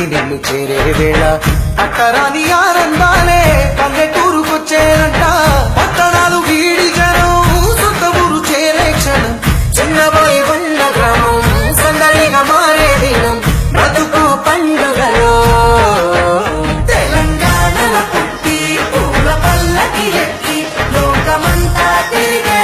ఇంటికి నిన్ను చేరే వేళ అట్టరాని ఆనందాలే పల్లెటూరుకొచ్చేనంట పట్టణాలు వీడి జనం సొంత ఊరు చేరే క్షణం చిన్నబోయి బండ గ్రామం సందడిగా మారే దినం బ్రతుకు పండుగలో తెలంగాణల పుట్టి పూల పల్లకి ఎక్కి లోకమంతా తిరిగే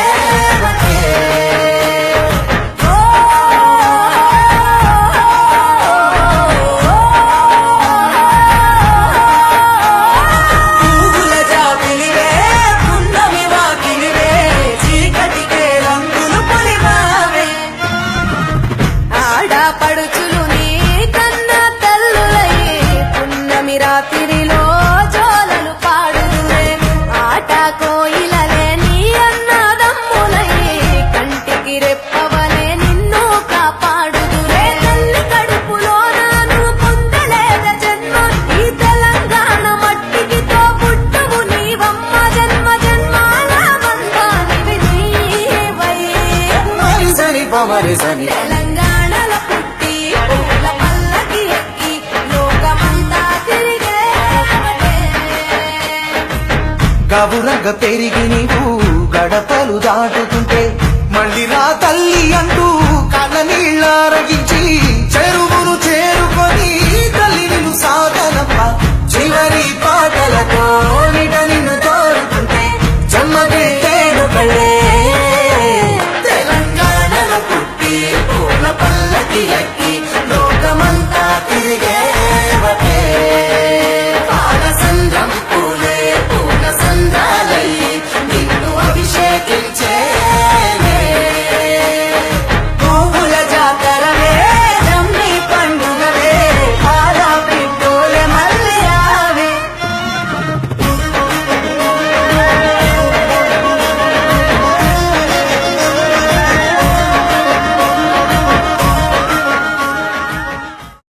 పడుచులు నీ కన్నా తల్లులయ్యే పున్నమి రాత్రిలో జోలలు పాడుదురే ఆట కోయిలలే నీ అన్నదమ్ములయ్యే కంటికి రెప్పవలే నిన్ను కాపాడుదురే తల్లి కడుపులో నాను పొందలేద జన్మ ఈ తెలంగాణ మట్టికి తో పుట్టువు నీవమ్మ జన్మ జన్మాల బంధానివి నీవై సరి పమరి సరి తెలంగాణల పుట్టి పూల పల్లకి ఎక్కి లోకమంతా తిరిగే గవురగ పెరిగి నీవు గడపలు దాటు